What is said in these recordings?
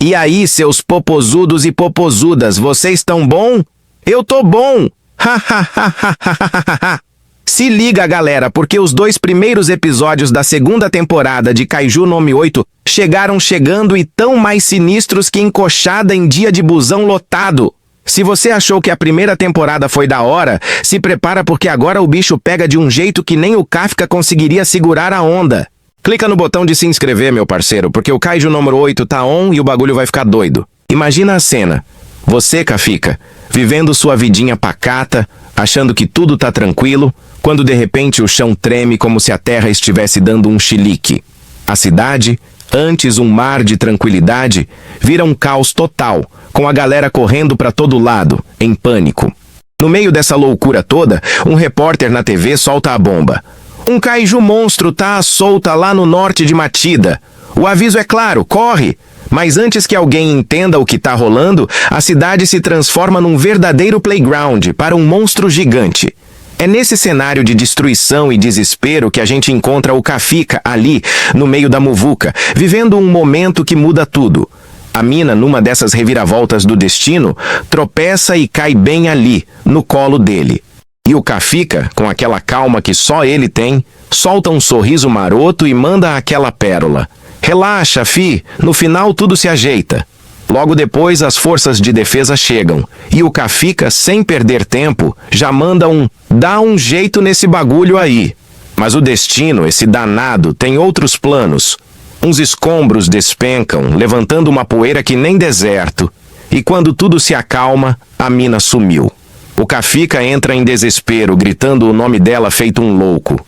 E aí, seus popozudos e popozudas, vocês tão bom? Eu tô bom! Se liga, galera, porque os 2 primeiros episódios da segunda temporada de Kaiju Nome 8 chegaram chegando e tão mais sinistros que encoxada em dia de busão lotado. Se você achou que a primeira temporada foi da hora, se prepara porque agora o bicho pega de um jeito que nem o Kafka conseguiria segurar a onda. Clica no botão de se inscrever, meu parceiro, porque o Kaiju número 8 tá on e o bagulho vai ficar doido. Imagina a cena. Você, Kafka, vivendo sua vidinha pacata, achando que tudo tá tranquilo, quando de repente o chão treme como se a terra estivesse dando um chilique. A cidade, antes um mar de tranquilidade, vira um caos total, com a galera correndo pra todo lado, em pânico. No meio dessa loucura toda, um repórter na TV solta a bomba. Um kaiju monstro tá à solta lá no norte de Matida. O aviso é claro, corre! Mas antes que alguém entenda o que tá rolando, a cidade se transforma num verdadeiro playground para um monstro gigante. É nesse cenário de destruição e desespero que a gente encontra o Kafka ali, no meio da muvuca, vivendo um momento que muda tudo. A mina, numa dessas reviravoltas do destino, tropeça e cai bem ali, no colo dele. E o Kafka, com aquela calma que só ele tem, solta um sorriso maroto e manda aquela pérola. Relaxa, fi, no final tudo se ajeita. Logo depois as forças de defesa chegam, e o Kafka, sem perder tempo, já manda dá um jeito nesse bagulho aí. Mas o destino, esse danado, tem outros planos. Uns escombros despencam, levantando uma poeira que nem deserto, e quando tudo se acalma, a mina sumiu. O Kafka entra em desespero, gritando o nome dela feito um louco.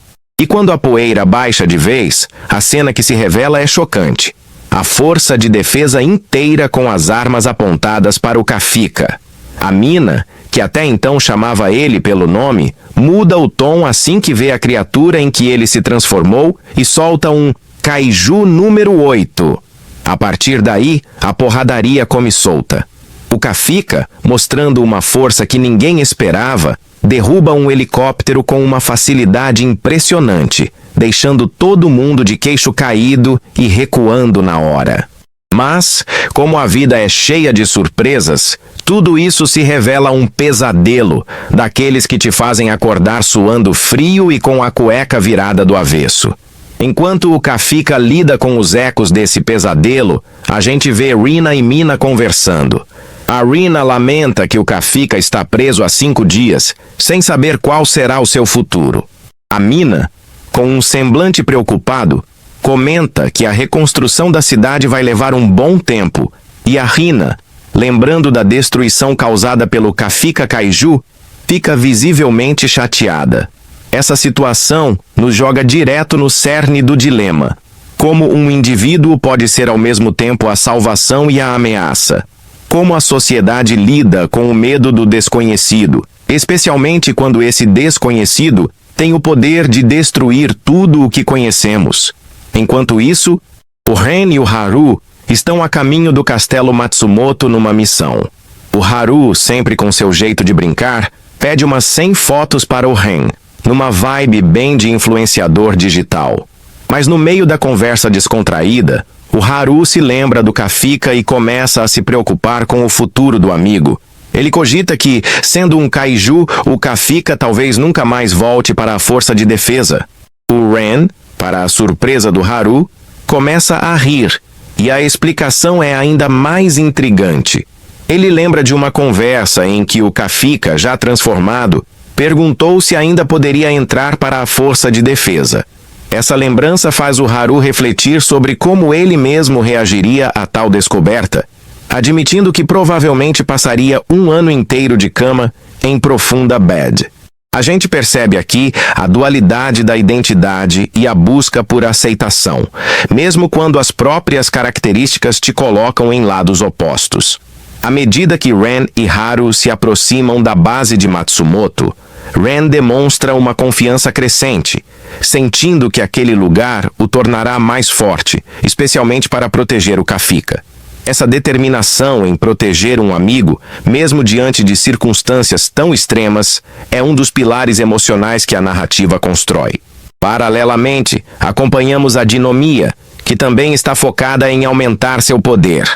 E quando a poeira baixa de vez, a cena que se revela é chocante. A força de defesa inteira com as armas apontadas para o Kafka. A mina, que até então chamava ele pelo nome, muda o tom assim que vê a criatura em que ele se transformou e solta um Kaiju número 8. A partir daí, a porradaria come solta. O Kafka, mostrando uma força que ninguém esperava, derruba um helicóptero com uma facilidade impressionante, deixando todo mundo de queixo caído e recuando na hora. Mas, como a vida é cheia de surpresas, tudo isso se revela um pesadelo, daqueles que te fazem acordar suando frio e com a cueca virada do avesso. Enquanto o Kafka lida com os ecos desse pesadelo, a gente vê Rina e Mina conversando. A Rina lamenta que o Kafka está preso há 5 dias, sem saber qual será o seu futuro. A Mina, com um semblante preocupado, comenta que a reconstrução da cidade vai levar um bom tempo, e a Rina, lembrando da destruição causada pelo Kafka Kaiju, fica visivelmente chateada. Essa situação nos joga direto no cerne do dilema. Como um indivíduo pode ser ao mesmo tempo a salvação e a ameaça? Como a sociedade lida com o medo do desconhecido, especialmente quando esse desconhecido tem o poder de destruir tudo o que conhecemos. Enquanto isso, o Ren e o Haru estão a caminho do castelo Matsumoto numa missão. O Haru, sempre com seu jeito de brincar, pede umas 100 fotos para o Ren, numa vibe bem de influenciador digital. Mas no meio da conversa descontraída, o Haru se lembra do Kafka e começa a se preocupar com o futuro do amigo. Ele cogita que, sendo um kaiju, o Kafka talvez nunca mais volte para a força de defesa. O Ren, para a surpresa do Haru, começa a rir, e a explicação é ainda mais intrigante. Ele lembra de uma conversa em que o Kafka, já transformado, perguntou se ainda poderia entrar para a força de defesa. Essa lembrança faz o Haru refletir sobre como ele mesmo reagiria a tal descoberta, admitindo que provavelmente passaria 1 ano inteiro de cama em profunda bad. A gente percebe aqui a dualidade da identidade e a busca por aceitação, mesmo quando as próprias características te colocam em lados opostos. À medida que Ren e Haru se aproximam da base de Matsumoto, Ren demonstra uma confiança crescente, sentindo que aquele lugar o tornará mais forte, especialmente para proteger o Kafka. Essa determinação em proteger um amigo, mesmo diante de circunstâncias tão extremas, é um dos pilares emocionais que a narrativa constrói. Paralelamente, acompanhamos a Dinomiya, que também está focada em aumentar seu poder.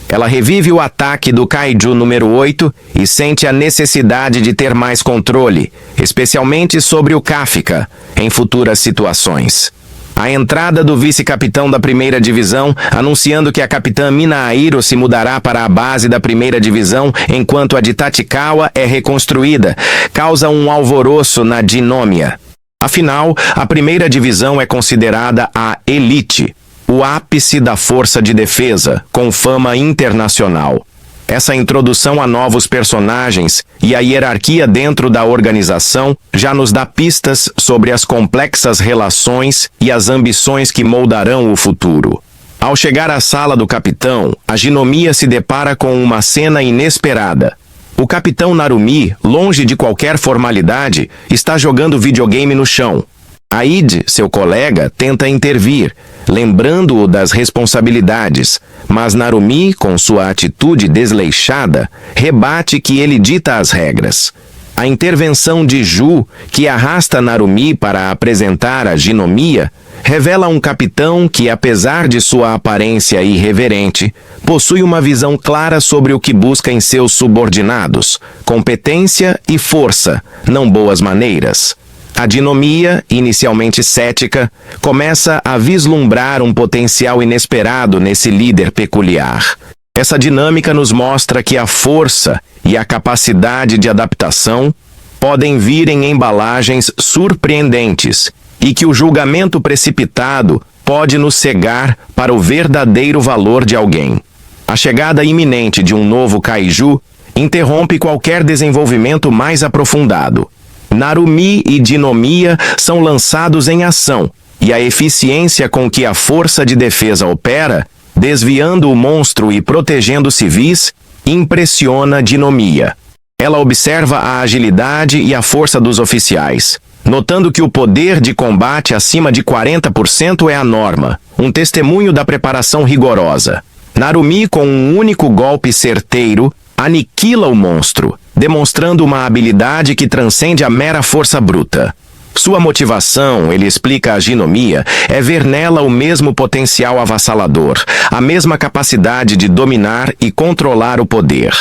Ela revive o ataque do Kaiju número 8 e sente a necessidade de ter mais controle, especialmente sobre o Kafka, em futuras situações. A entrada do vice-capitão da primeira divisão, anunciando que a capitã Minairo se mudará para a base da primeira divisão enquanto a de Tachikawa é reconstruída, causa um alvoroço na Dinomia. Afinal, a primeira divisão é considerada a elite, o ápice da força de defesa, com fama internacional. Essa introdução a novos personagens e a hierarquia dentro da organização já nos dá pistas sobre as complexas relações e as ambições que moldarão o futuro. Ao chegar à sala do capitão, a Jinomiya se depara com uma cena inesperada. O capitão Narumi, longe de qualquer formalidade, está jogando videogame no chão. Aide, seu colega, tenta intervir, lembrando-o das responsabilidades, mas Narumi, com sua atitude desleixada, rebate que ele dita as regras. A intervenção de Ju, que arrasta Narumi para apresentar a Jinomiya, revela um capitão que, apesar de sua aparência irreverente, possui uma visão clara sobre o que busca em seus subordinados: competência e força, não boas maneiras. A Jinomiya, inicialmente cética, começa a vislumbrar um potencial inesperado nesse líder peculiar. Essa dinâmica nos mostra que a força e a capacidade de adaptação podem vir em embalagens surpreendentes e que o julgamento precipitado pode nos cegar para o verdadeiro valor de alguém. A chegada iminente de um novo Kaiju interrompe qualquer desenvolvimento mais aprofundado. Narumi e Jinomiya são lançados em ação, e a eficiência com que a força de defesa opera, desviando o monstro e protegendo civis, impressiona Jinomiya. Ela observa a agilidade e a força dos oficiais, notando que o poder de combate acima de 40% é a norma, um testemunho da preparação rigorosa. Narumi, com um único golpe certeiro, aniquila o monstro, demonstrando uma habilidade que transcende a mera força bruta. Sua motivação, ele explica a Jinomiya, é ver nela o mesmo potencial avassalador, a mesma capacidade de dominar e controlar o poder.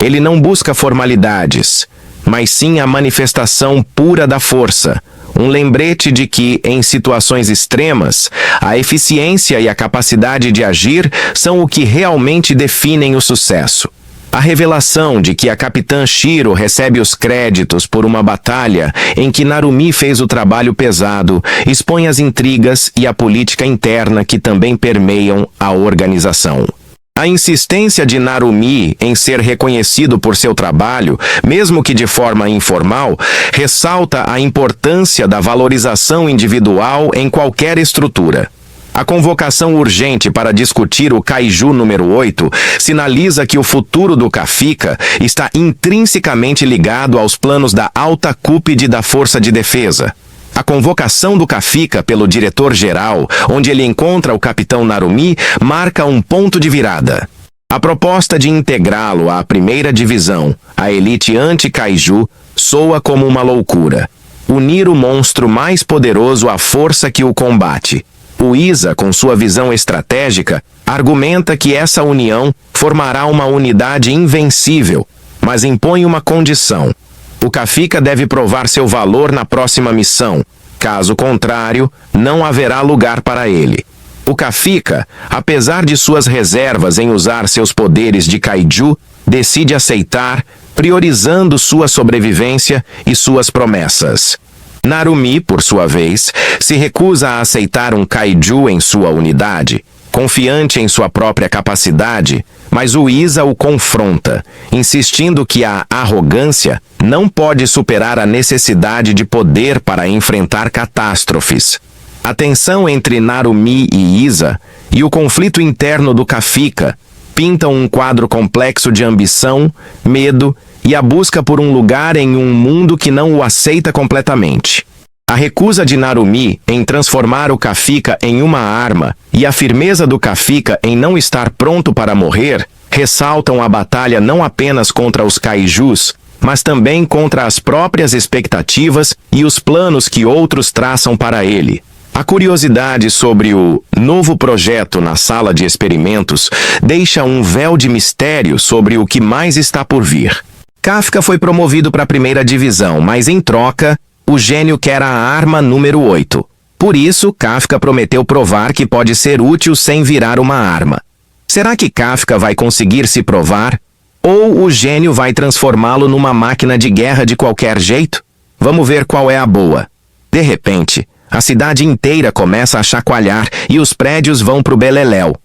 Ele não busca formalidades, mas sim a manifestação pura da força, um lembrete de que, em situações extremas, a eficiência e a capacidade de agir são o que realmente definem o sucesso. A revelação de que a capitã Shiro recebe os créditos por uma batalha em que Narumi fez o trabalho pesado expõe as intrigas e a política interna que também permeiam a organização. A insistência de Narumi em ser reconhecido por seu trabalho, mesmo que de forma informal, ressalta a importância da valorização individual em qualquer estrutura. A convocação urgente para discutir o Kaiju número 8 sinaliza que o futuro do Kafka está intrinsecamente ligado aos planos da alta cúpide da Força de Defesa. A convocação do Kafka pelo diretor-geral, onde ele encontra o capitão Narumi, marca um ponto de virada. A proposta de integrá-lo à primeira divisão, a elite anti-Kaiju, soa como uma loucura. Unir o monstro mais poderoso à força que o combate. O Iza, com sua visão estratégica, argumenta que essa união formará uma unidade invencível, mas impõe uma condição. O Kafka deve provar seu valor na próxima missão. Caso contrário, não haverá lugar para ele. O Kafka, apesar de suas reservas em usar seus poderes de Kaiju, decide aceitar, priorizando sua sobrevivência e suas promessas. Narumi, por sua vez, se recusa a aceitar um Kaiju em sua unidade, confiante em sua própria capacidade, mas o Iza o confronta, insistindo que a arrogância não pode superar a necessidade de poder para enfrentar catástrofes. A tensão entre Narumi e Iza e o conflito interno do Kafka pintam um quadro complexo de ambição, medo e a busca por um lugar em um mundo que não o aceita completamente. A recusa de Narumi em transformar o Kafka em uma arma e a firmeza do Kafka em não estar pronto para morrer ressaltam a batalha não apenas contra os Kaijus, mas também contra as próprias expectativas e os planos que outros traçam para ele. A curiosidade sobre o novo projeto na sala de experimentos deixa um véu de mistério sobre o que mais está por vir. Kafka foi promovido para a primeira divisão, mas em troca, o gênio quer a arma número 8. Por isso, Kafka prometeu provar que pode ser útil sem virar uma arma. Será que Kafka vai conseguir se provar? Ou o gênio vai transformá-lo numa máquina de guerra de qualquer jeito? Vamos ver qual é a boa. De repente, a cidade inteira começa a chacoalhar e os prédios vão pro beleléu.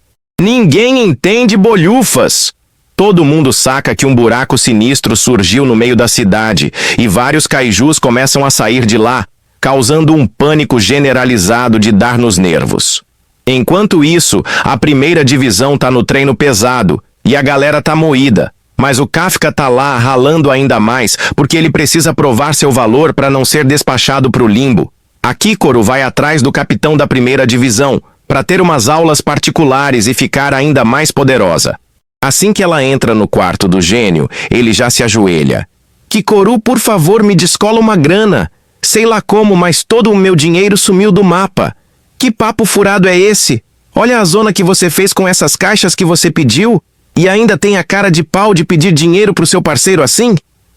Ninguém entende bolhufas! Todo mundo saca que um buraco sinistro surgiu no meio da cidade e vários kaijus começam a sair de lá, causando um pânico generalizado de dar nos nervos. Enquanto isso, a primeira divisão tá no treino pesado e a galera tá moída. Mas o Kafka tá lá ralando ainda mais porque ele precisa provar seu valor para não ser despachado pro limbo. A Kikoro vai atrás do capitão da primeira divisão para ter umas aulas particulares e ficar ainda mais poderosa. Assim que ela entra no quarto do gênio, ele já se ajoelha. Kikoro, por favor, me descola uma grana. Sei lá como, mas todo o meu dinheiro sumiu do mapa. Que papo furado é esse? Olha a zona que você fez com essas caixas que você pediu. E ainda tem a cara de pau de pedir dinheiro pro seu parceiro assim?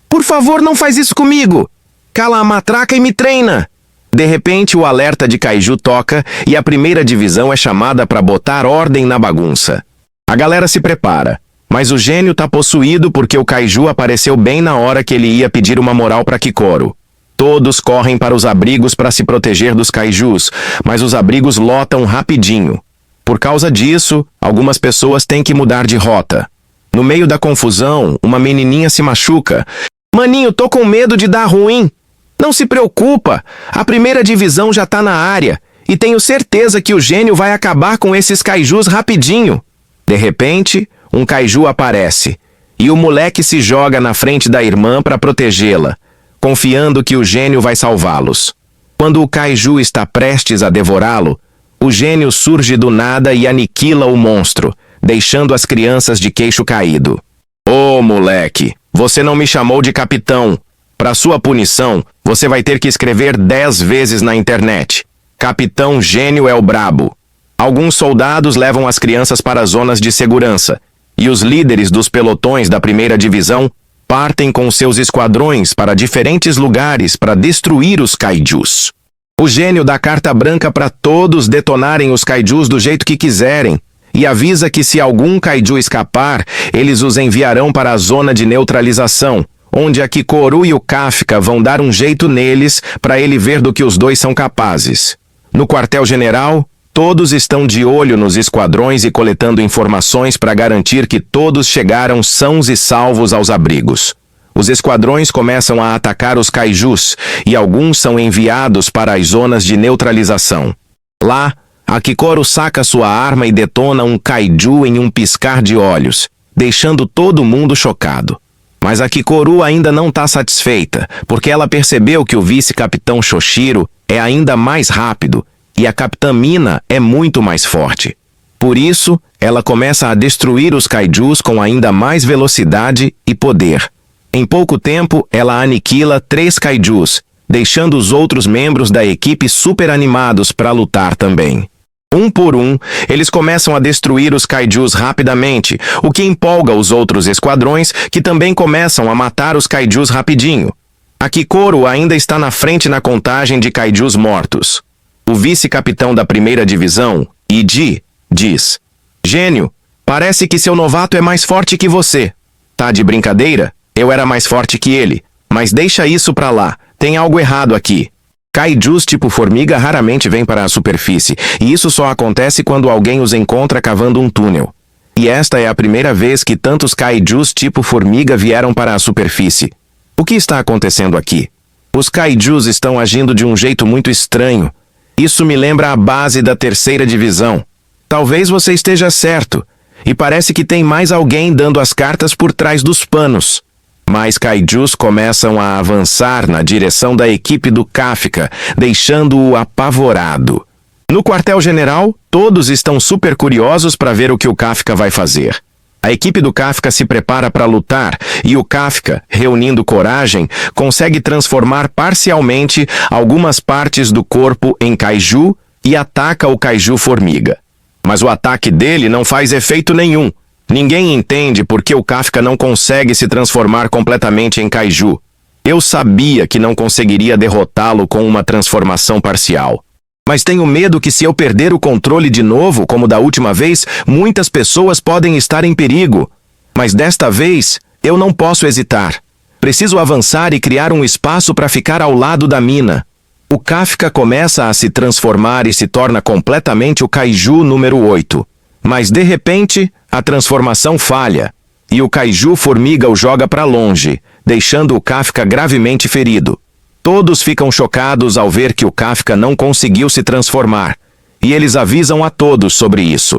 Por favor, não faz isso comigo! Cala a matraca e me treina! De repente, o alerta de kaiju toca e a primeira divisão é chamada para botar ordem na bagunça. A galera se prepara, mas o gênio tá possuído porque o kaiju apareceu bem na hora que ele ia pedir uma moral para Kikoro. Todos correm para os abrigos para se proteger dos kaijus, mas os abrigos lotam rapidinho. Por causa disso, algumas pessoas têm que mudar de rota. No meio da confusão, uma menininha se machuca. Maninho, tô com medo de dar ruim. Não se preocupa, a primeira divisão já tá na área e tenho certeza que o gênio vai acabar com esses kaijus rapidinho. De repente, um kaiju aparece e o moleque se joga na frente da irmã para protegê-la, confiando que o gênio vai salvá-los. Quando o kaiju está prestes a devorá-lo, o gênio surge do nada e aniquila o monstro, deixando as crianças de queixo caído. Ô, moleque, você não me chamou de capitão. Para sua punição, você vai ter que escrever 10 vezes na internet. Capitão Gênio é o brabo. Alguns soldados levam as crianças para zonas de segurança, e os líderes dos pelotões da primeira divisão partem com seus esquadrões para diferentes lugares para destruir os kaijus. O gênio dá carta branca para todos detonarem os kaijus do jeito que quiserem, e avisa que se algum kaiju escapar, eles os enviarão para a zona de neutralização, onde a Kikoro e o Kafka vão dar um jeito neles para ele ver do que os dois são capazes. No quartel-general, todos estão de olho nos esquadrões e coletando informações para garantir que todos chegaram sãos e salvos aos abrigos. Os esquadrões começam a atacar os kaijus e alguns são enviados para as zonas de neutralização. Lá, a Kikoro saca sua arma e detona um kaiju em um piscar de olhos, deixando todo mundo chocado. Mas a Kikoro ainda não está satisfeita, porque ela percebeu que o vice-capitão Shoshiro é ainda mais rápido e a capitã Mina é muito mais forte. Por isso, ela começa a destruir os kaijus com ainda mais velocidade e poder. Em pouco tempo, ela aniquila 3 kaijus, deixando os outros membros da equipe super animados para lutar também. Um por um, eles começam a destruir os kaijus rapidamente, o que empolga os outros esquadrões, que também começam a matar os kaijus rapidinho. A Kikoro ainda está na frente na contagem de kaijus mortos. O vice-capitão da primeira divisão, Iji, diz: Gênio, parece que seu novato é mais forte que você. Tá de brincadeira? Eu era mais forte que ele. Mas deixa isso pra lá, tem algo errado aqui. Kaijus tipo formiga raramente vêm para a superfície, e isso só acontece quando alguém os encontra cavando um túnel. E esta é a primeira vez que tantos kaijus tipo formiga vieram para a superfície. O que está acontecendo aqui? Os kaijus estão agindo de um jeito muito estranho. Isso me lembra a base da terceira divisão. Talvez você esteja certo, e parece que tem mais alguém dando as cartas por trás dos panos. Mas kaijus começam a avançar na direção da equipe do Kafka, deixando-o apavorado. No quartel-general, todos estão super curiosos para ver o que o Kafka vai fazer. A equipe do Kafka se prepara para lutar e o Kafka, reunindo coragem, consegue transformar parcialmente algumas partes do corpo em kaiju e ataca o Kaiju Formiga. Mas o ataque dele não faz efeito nenhum. Ninguém entende por que o Kafka não consegue se transformar completamente em Kaiju. Eu sabia que não conseguiria derrotá-lo com uma transformação parcial. Mas tenho medo que se eu perder o controle de novo, como da última vez, muitas pessoas podem estar em perigo. Mas desta vez, eu não posso hesitar. Preciso avançar e criar um espaço para ficar ao lado da mina. O Kafka começa a se transformar e se torna completamente o Kaiju número 8. Mas de repente, a transformação falha, e o Kaiju Formiga o joga para longe, deixando o Kafka gravemente ferido. Todos ficam chocados ao ver que o Kafka não conseguiu se transformar, e eles avisam a todos sobre isso.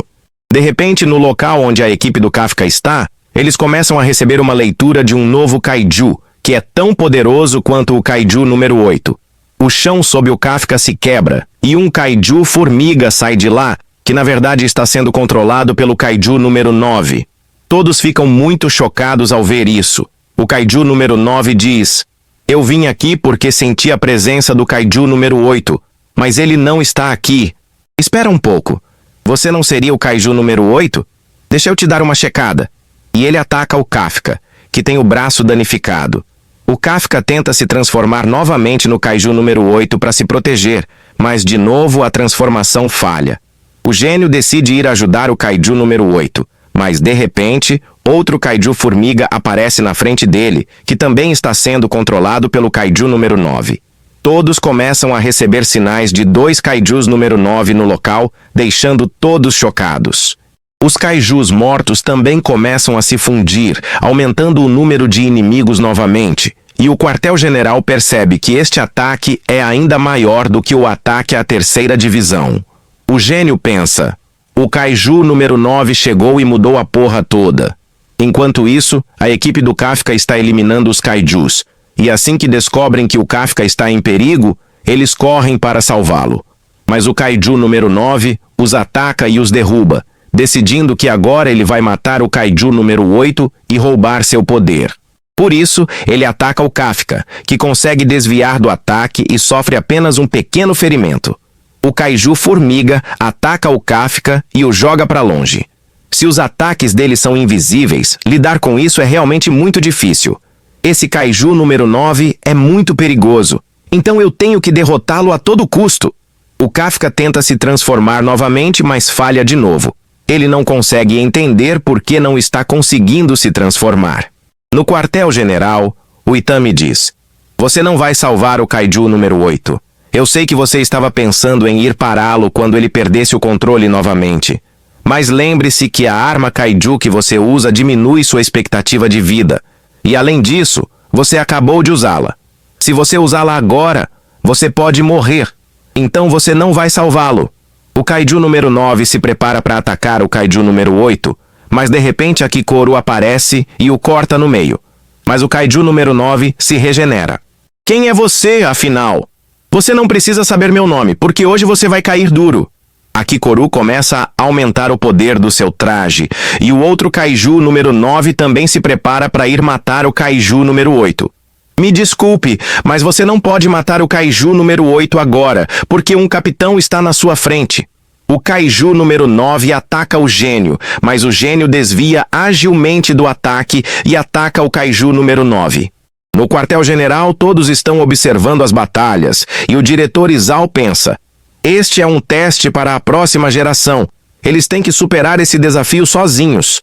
De repente, no local onde a equipe do Kafka está, eles começam a receber uma leitura de um novo Kaiju, que é tão poderoso quanto o Kaiju número 8. O chão sob o Kafka se quebra, e um Kaiju Formiga sai de lá, que na verdade está sendo controlado pelo Kaiju número 9. Todos ficam muito chocados ao ver isso. O Kaiju número 9 diz: "Eu vim aqui porque senti a presença do Kaiju número 8, mas ele não está aqui." Espera um pouco. Você não seria o Kaiju número 8? Deixa eu te dar uma checada. E ele ataca o Kafka, que tem o braço danificado. O Kafka tenta se transformar novamente no Kaiju número 8 para se proteger, mas de novo a transformação falha. O gênio decide ir ajudar o Kaiju número 8, mas de repente, outro Kaiju Formiga aparece na frente dele, que também está sendo controlado pelo Kaiju número 9. Todos começam a receber sinais de 2 Kaijus número 9 no local, deixando todos chocados. Os Kaijus mortos também começam a se fundir, aumentando o número de inimigos novamente, e o quartel-general percebe que este ataque é ainda maior do que o ataque à terceira divisão. O gênio pensa: o Kaiju número 9 chegou e mudou a porra toda. Enquanto isso, a equipe do Kafka está eliminando os Kaijus, e assim que descobrem que o Kafka está em perigo, eles correm para salvá-lo. Mas o Kaiju número 9 os ataca e os derruba, decidindo que agora ele vai matar o Kaiju número 8 e roubar seu poder. Por isso, ele ataca o Kafka, que consegue desviar do ataque e sofre apenas um pequeno ferimento. O Kaiju Formiga ataca o Kafka e o joga para longe. Se os ataques dele são invisíveis, lidar com isso é realmente muito difícil. Esse Kaiju número 9 é muito perigoso, então eu tenho que derrotá-lo a todo custo. O Kafka tenta se transformar novamente, mas falha de novo. Ele não consegue entender por que não está conseguindo se transformar. No quartel-general, o Itami diz: "Você não vai salvar o Kaiju número 8. Eu sei que você estava pensando em ir pará-lo quando ele perdesse o controle novamente. Mas lembre-se que a arma Kaiju que você usa diminui sua expectativa de vida. E além disso, você acabou de usá-la. Se você usá-la agora, você pode morrer. Então você não vai salvá-lo." O Kaiju número 9 se prepara para atacar o Kaiju número 8, mas de repente a Kikoru aparece e o corta no meio. Mas o Kaiju número 9 se regenera. "Quem é você, afinal? Você não precisa saber meu nome, porque hoje você vai cair duro." A Kikoru começa a aumentar o poder do seu traje, e o outro Kaiju número 9 também se prepara para ir matar o Kaiju número 8. "Me desculpe, mas você não pode matar o Kaiju número 8 agora, porque um capitão está na sua frente." O Kaiju número 9 ataca o gênio, mas o gênio desvia agilmente do ataque e ataca o Kaiju número 9. No quartel-general, todos estão observando as batalhas, e o diretor Isao pensa: "Este é um teste para a próxima geração. Eles têm que superar esse desafio sozinhos."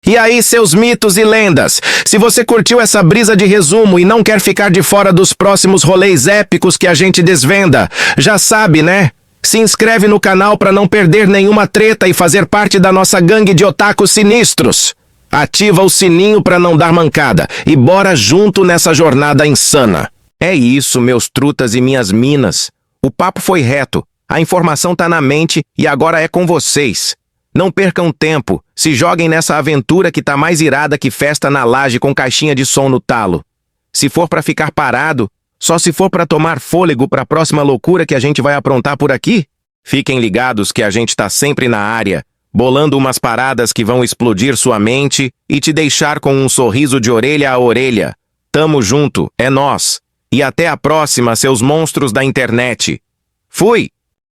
E aí, seus mitos e lendas? Se você curtiu essa brisa de resumo e não quer ficar de fora dos próximos rolês épicos que a gente desvenda, já sabe, né? Se inscreve no canal para não perder nenhuma treta e fazer parte da nossa gangue de otakus sinistros. Ativa o sininho para não dar mancada e bora junto nessa jornada insana. É isso, meus trutas e minhas minas. O papo foi reto, a informação tá na mente e agora é com vocês. Não percam tempo, se joguem nessa aventura que tá mais irada que festa na laje com caixinha de som no talo. Se for pra ficar parado, só se for pra tomar fôlego pra próxima loucura que a gente vai aprontar por aqui. Fiquem ligados que a gente tá sempre na área, bolando umas paradas que vão explodir sua mente e te deixar com um sorriso de orelha a orelha. Tamo junto, é nós. E até a próxima, seus monstros da internet. Fui!